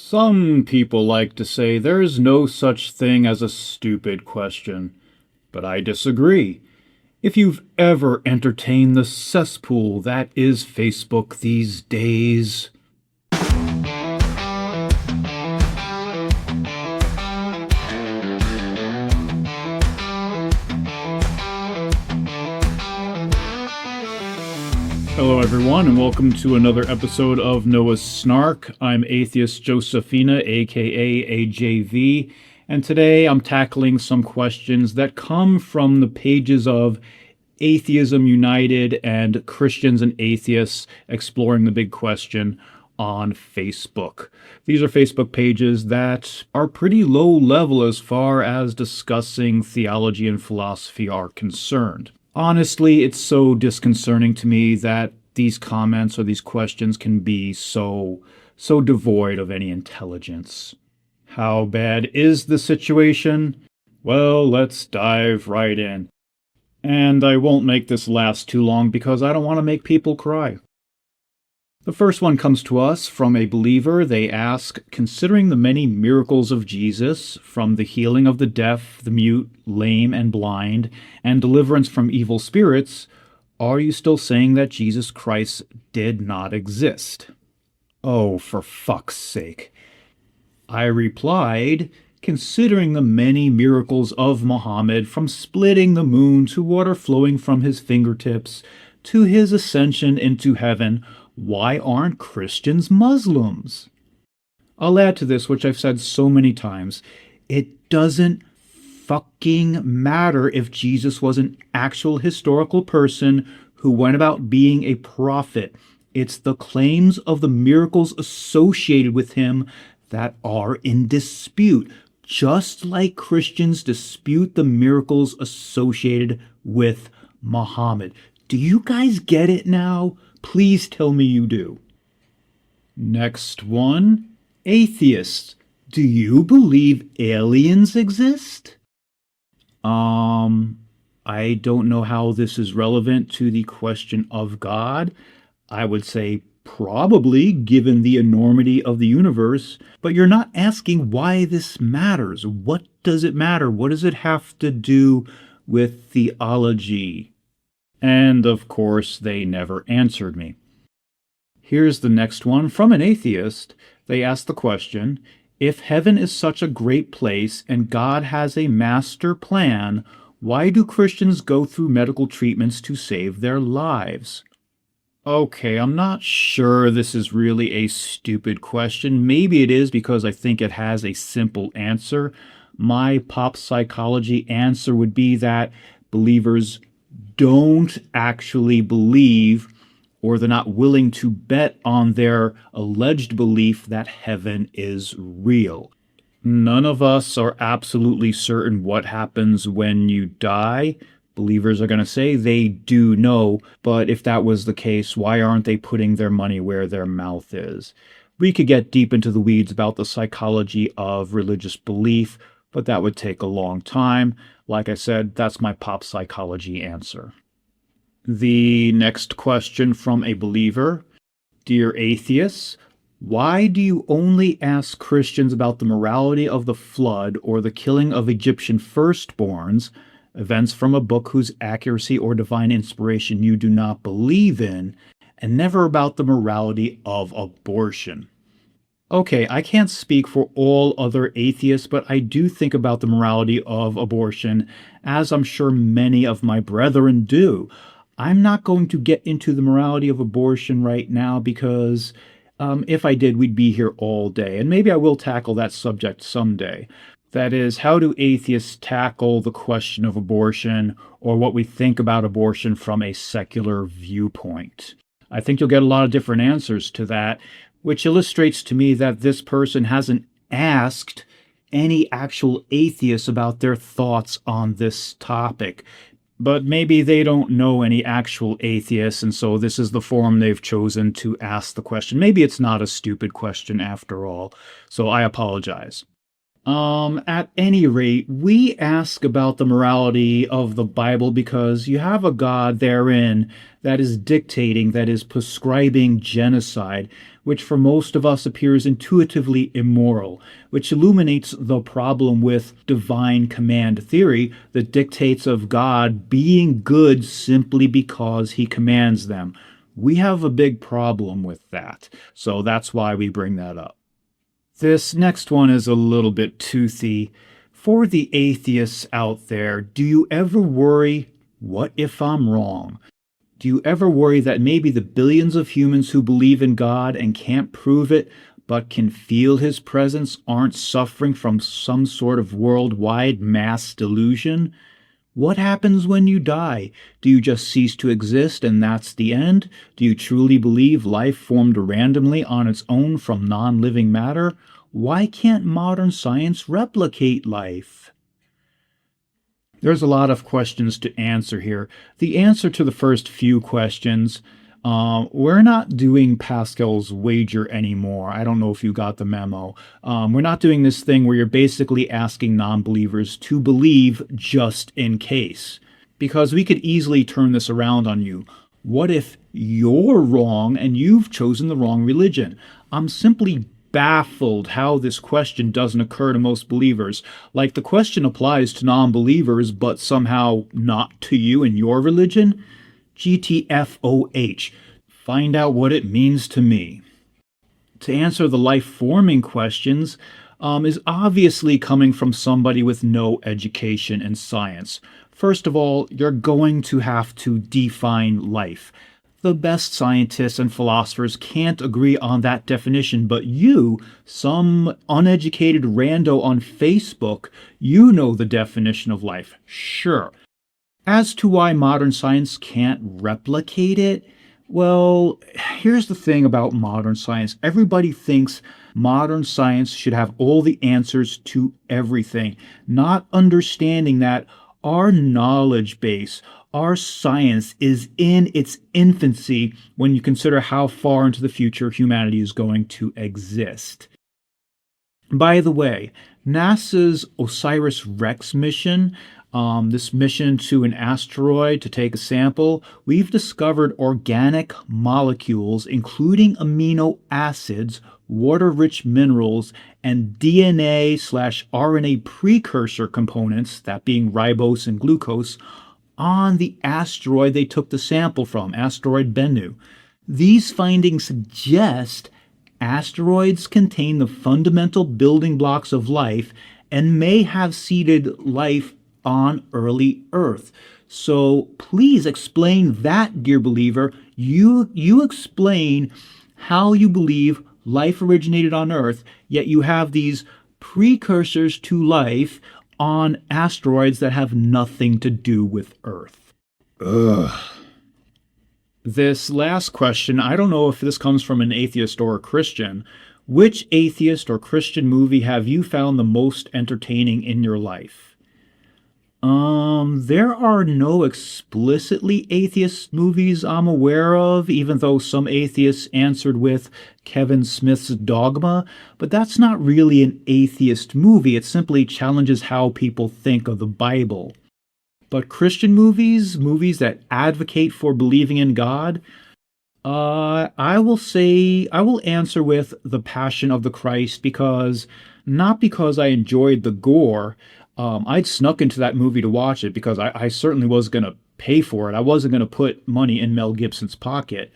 Some people like to say there's no such thing as a stupid question, but I disagree. If you've ever entertained the cesspool that is Facebook these days. Hello everyone, and welcome to another episode of Noah's Snark. I'm Atheist Josephina, aka AJV, and today I'm tackling some questions that come from the pages of Atheism United and Christians and Atheists Exploring the Big Question on Facebook. These are Facebook pages that are pretty low level as far as discussing theology and philosophy are concerned. Honestly, it's so disconcerting to me that these comments or these questions can be so devoid of any intelligence. How bad is the situation? Well, let's dive right in. And I won't make this last too long because I don't want to make people cry. The first one comes to us from a believer. They ask, considering the many miracles of Jesus, from the healing of the deaf, the mute, lame, and blind, and deliverance from evil spirits, are you still saying that Jesus Christ did not exist? Oh, for fuck's sake. I replied, considering the many miracles of Muhammad, from splitting the moon to water flowing from his fingertips, to his ascension into heaven, why aren't Christians Muslims? I'll add to this, which I've said so many times. It doesn't fucking matter if Jesus was an actual historical person who went about being a prophet. It's the claims of the miracles associated with him that are in dispute, just like Christians dispute the miracles associated with Muhammad. Do you guys get it now? Please tell me you do. Next one. Atheists. Do you believe aliens exist? I don't know how this is relevant to the question of God. I would say probably, given the enormity of the universe, but you're not asking why this matters. What does it matter? What does it have to do with theology? And, of course, they never answered me. Here's the next one. From an atheist, they asked the question, if heaven is such a great place and God has a master plan, why do Christians go through medical treatments to save their lives? Okay, I'm not sure this is really a stupid question. Maybe it is because I think it has a simple answer. My pop psychology answer would be that believers don't actually believe, or they're not willing to bet on their alleged belief that heaven is real. None of us are absolutely certain what happens when you die. Believers are going to say they do know, but if that was the case, why aren't they putting their money where their mouth is? We could get deep into the weeds about the psychology of religious belief, but that would take a long time. Like I said, that's my pop psychology answer. The next question from a believer. Dear atheists, why do you only ask Christians about the morality of the flood or the killing of Egyptian firstborns, events from a book whose accuracy or divine inspiration you do not believe in, and never about the morality of abortion? Okay, I can't speak for all other atheists, but I do think about the morality of abortion, as I'm sure many of my brethren do. I'm not going to get into the morality of abortion right now because if I did, we'd be here all day. And maybe I will tackle that subject someday. That is, how do atheists tackle the question of abortion, or what we think about abortion from a secular viewpoint? I think you'll get a lot of different answers to that, which illustrates to me that this person hasn't asked any actual atheists about their thoughts on this topic. But maybe they don't know any actual atheists, and so this is the forum they've chosen to ask the question. Maybe it's not a stupid question after all, so I apologize. At any rate, we ask about the morality of the Bible because you have a God therein that is dictating, that is prescribing genocide, which for most of us appears intuitively immoral, which illuminates the problem with divine command theory that dictates of God being good simply because he commands them. We have a big problem with that, so that's why we bring that up. This next one is a little bit toothy. For the atheists out there, do you ever worry, what if I'm wrong? Do you ever worry that maybe the billions of humans who believe in God and can't prove it, but can feel his presence, aren't suffering from some sort of worldwide mass delusion? What happens when you die? Do you just cease to exist and that's the end? Do you truly believe life formed randomly on its own from non-living matter? Why can't modern science replicate life? There's a lot of questions to answer here. The answer to the first few questions, we're not doing Pascal's wager anymore. I don't know if you got the memo. We're not doing this thing where you're basically asking non-believers to believe just in case. Because we could easily turn this around on you. What if you're wrong and you've chosen the wrong religion? I'm simply baffled how this question doesn't occur to most believers. Like the question applies to non-believers, but somehow not to you and your religion? GTFOH. Find out what it means to me. To answer the life-forming questions is obviously coming from somebody with no education in science. First of all, you're going to have to define life. The best scientists and philosophers can't agree on that definition, but you, some uneducated rando on Facebook, you know the definition of life. Sure. As to why modern science can't replicate it, well, here's the thing about modern science. Everybody thinks modern science should have all the answers to everything, not understanding that our knowledge base, our science is in its infancy when you consider how far into the future humanity is going to exist. By the way, NASA's OSIRIS-REx mission, this mission to an asteroid to take a sample, we've discovered organic molecules, including amino acids, water-rich minerals, and DNA/RNA precursor components, that being ribose and glucose, on the asteroid they took the sample from, asteroid Bennu. These findings suggest asteroids contain the fundamental building blocks of life and may have seeded life on early Earth. So please explain that, dear believer. You explain how you believe life originated on Earth, yet you have these precursors to life on asteroids that have nothing to do with Earth. Ugh. This last question, I don't know if this comes from an atheist or a Christian. Which atheist or Christian movie have you found the most entertaining in your life? There are no explicitly atheist movies I'm aware of, even though some atheists answered with Kevin Smith's Dogma, but that's not really an atheist movie. It simply challenges how people think of the Bible. But Christian movies, movies that advocate for believing in God, I will answer with The Passion of the Christ not because I enjoyed the gore. I'd snuck into that movie to watch it because I certainly was going to pay for it. I wasn't going to put money in Mel Gibson's pocket.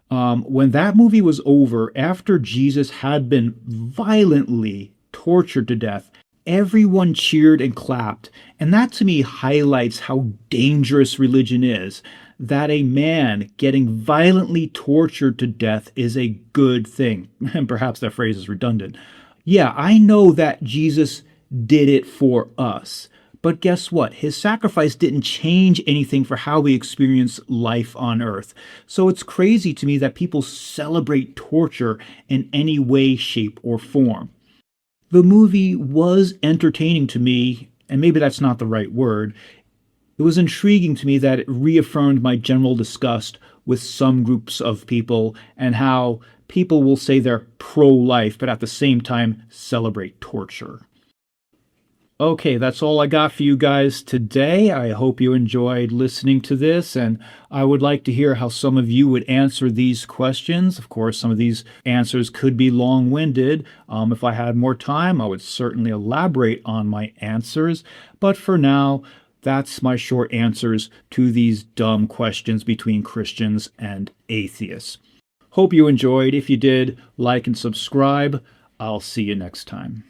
When that movie was over, after Jesus had been violently tortured to death, everyone cheered and clapped. And that to me highlights how dangerous religion is. That a man getting violently tortured to death is a good thing. And perhaps that phrase is redundant. Yeah, I know that Jesus did it for us. But guess what? His sacrifice didn't change anything for how we experience life on Earth. So it's crazy to me that people celebrate torture in any way, shape, or form. The movie was entertaining to me, and maybe that's not the right word. It was intriguing to me that it reaffirmed my general disgust with some groups of people and how people will say they're pro-life, but at the same time celebrate torture. Okay, that's all I got for you guys today. I hope you enjoyed listening to this, and I would like to hear how some of you would answer these questions. Of course, some of these answers could be long winded. If I had more time, I would certainly elaborate on my answers. But for now, that's my short answers to these dumb questions between Christians and atheists. Hope you enjoyed. If you did, like and subscribe. I'll see you next time.